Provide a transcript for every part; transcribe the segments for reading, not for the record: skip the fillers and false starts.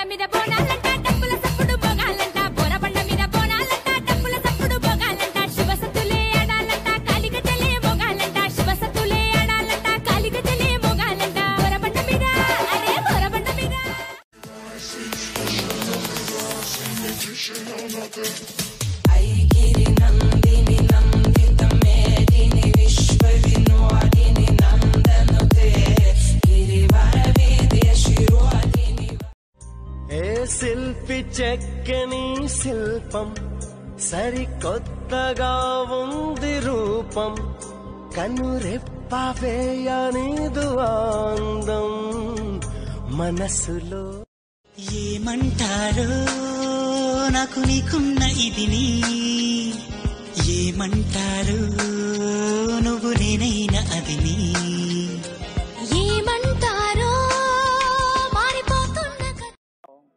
మీద బోనాలంట డప్పుల సప్పుడు బోగాలంట బోరబండ మీద బోనాలంట డప్పుల సప్పుడు బోగాలంట శివసత్తులే ఆడాలంట కాలిగజలే బోగాలంట శివసత్తులే ఆడాలంట కాలిగజలే బోగాలంట బోరబండ మీద అరే బోరబండ మీద ఐగిరి నందిని నందిత మేదిని విశ్వ వినోదిని నందనుతే గిరివర వేద్య శిరోదిని ఏ శిల్పి చెక్కని శిల్పం సరికొత్తగా ఉంది రూపం కనురెప్ప వేయనిదు అందం మనసులో ఏమంటారో నాకు నీకున్న ఇదిని ఏమంటారు నువ్వు నేనైనా అదిని ఏమంటారో మారిపోతున్న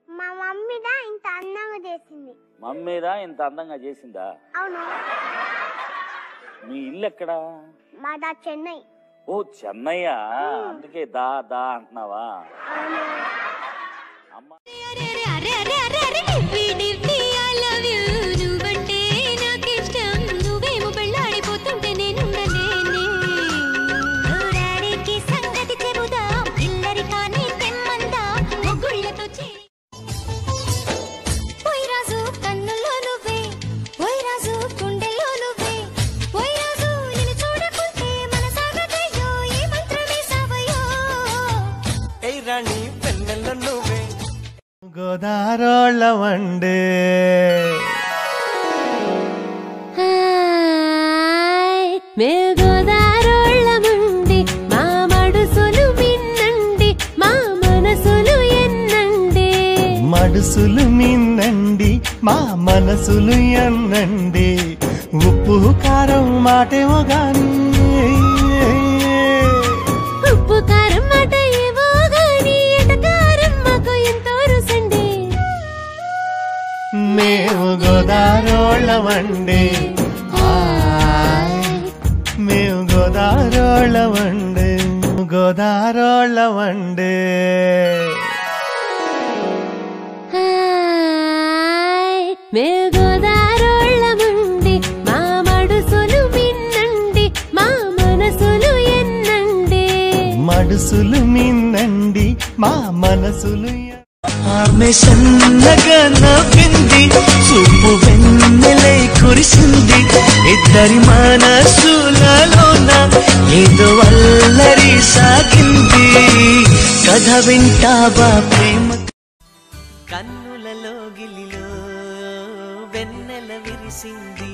మా మమ్మీదా ఇంత అందంగా చేసింది. మమ్మీదా ఇంత అందంగా చేసిందా? అవును. మీ ఇల్లు ఎక్కడా? మాదా చెన్నై. ఓ చెన్నయ్యా, అందుకే దా దా అంటున్నావా? అమ్మా గోదారోళ్ళ వండే మే గోదారోళ్ళ మండి మా మడుసులు మిన్నండి మా మనసులు ఎన్నండి మడుసులు మిన్నండి మా మనసులు ఎన్నండి ఉప్పు కారం మాటేమో గాని ఉప్పు కారం మాట ఏవో గాని ఎటకారం మాకు ఎంతో రుసండి మేము గోదారోళ్ళ వండే మేము గోదారోళ్ళ వండే గోదారోళ్ళ వండే మే గోదారోళ్ళ మండి మా మడుసులు మిన్నండి మా మనసులు ఎన్నండి మడుసులు మిన్నండి మా మనసులు ఆమె సన్నగా నవ్వింది చూపు వెన్నెలై కురిసింది ఇద్దరి మనసులలోన ఏదో అల్లరి సాగింది కథ వింటావా ప్రేమ కన్నులలో గిలిలో వెన్నెల విరిసింది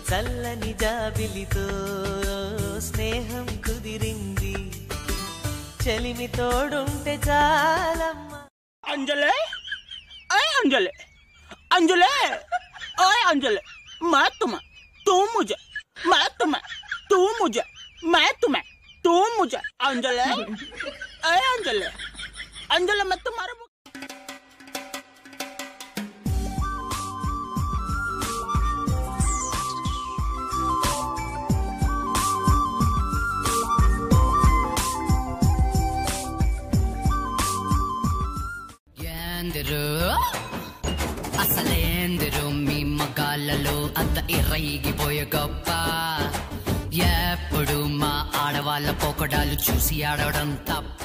చల్లని జాబిలితో స్నేహం కుదిరింది చలిమి తోడుంటే చాలమ్మ अंजलि अरे अंजलि अंजलि अरे अंजलि मैं तुम्हें तू मुझे मैं तुम्हें तू मुझे मैं तुम्हें तू मुझे अंजलि अरे अंजलि अंजलि मैं तुम्हारा అసలేందిరు మీ మగాళ్ళలో అంత ఇర్రయిగిపోయే గొప్ప ఎప్పుడు మా ఆడవాళ్ళ పోకడాలు చూసి ఆడవడం తప్ప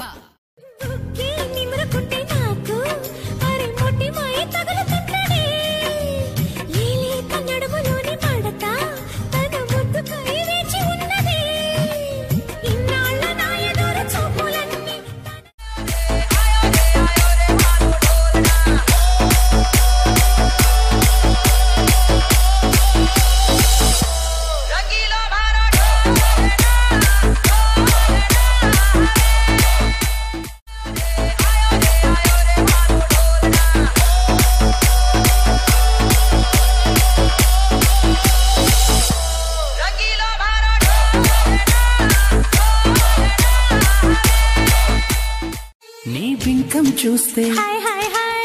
నీ బింకం చూస్తే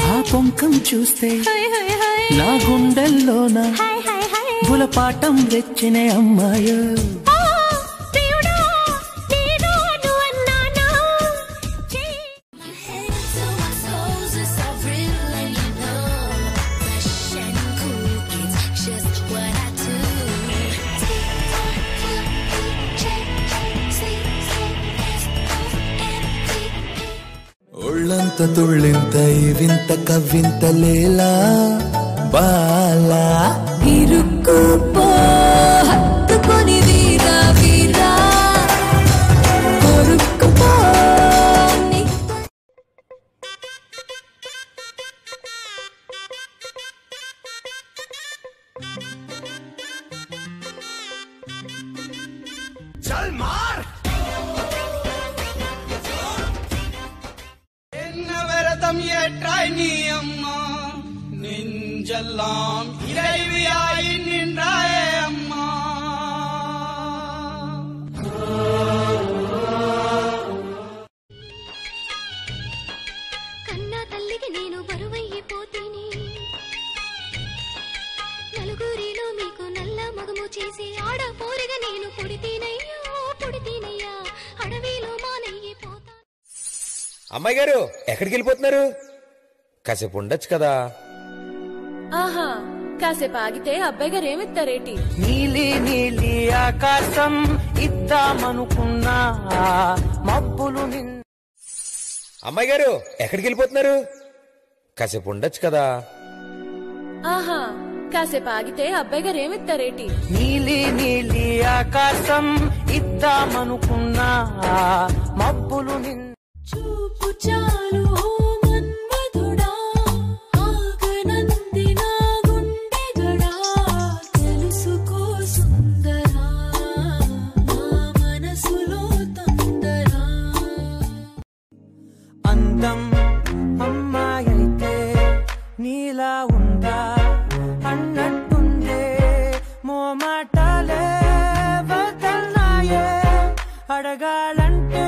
ఆ పొంకం చూస్తే నా గుండెల్లోన బులపాటం తెచ్చిన అమ్మాయో So my soul's ఒళ్ళంత తుళ్ళింత ఈ వింత కవ్వింత లేలా బాలా ఇరుక్కుపో హత్తుకొని వీరా వీరా కొరుక్కుపో చల్ మార్ என்னவரதம் ஏற்றாய் நீ அம்மா நெஞ்செல்லாம் இறைவியாய் நின்றாயே அம்மா కన్నా తల్లికి నేను బరువైపోతేని నలుగురిలో మీకు నల్ల మగము చేసి ఆడ పోరిగా నేను పుడితేనయ్యా అడవిలో మానయ్యిపోతా. అమ్మాయి గారు ఎక్కడికి వెళ్ళిపోతున్నారు? కాసేపు ఉండొచ్చు కదా. ఆహా, కాసేపు ఆగితే అబ్బాయి గారు ఏమిస్తారేటి? నీలి నీలి ఆకాశం ఇద్దామనుకున్నా మబ్బులు అమ్మాయి గారు ఎక్కడికి వెళ్ళిపోతున్నారు? కాసేపు ఉండొచ్చు కదా. ఆహా, కాసేపు ఆగితే అబ్బాయి గారు ఏమిస్తారేటి? నీలి నీలి ఆకాశం ఇద్దామనుకున్నా మబ్బులు చూపు చాలు ఓ మన్మధుడా ఆగనంది నా గుండెగడా తెలుసుకో సుందరా నా మనసులో తొందరా. అందం అమ్మాయైతే నీలా ఉందా అన్నట్టుందే మోమాటాలే వదల్నాయే అడగాలంటే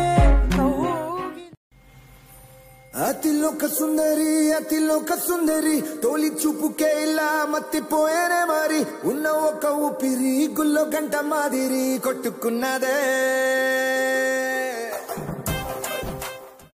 అతిలోక సుందరి తోలి చూపుకే ఇలా మత్తిపోయేనే మరి ఉన్న ఒక ఊపిరి గుల్లో గంట మాదిరి కొట్టుకున్నదే.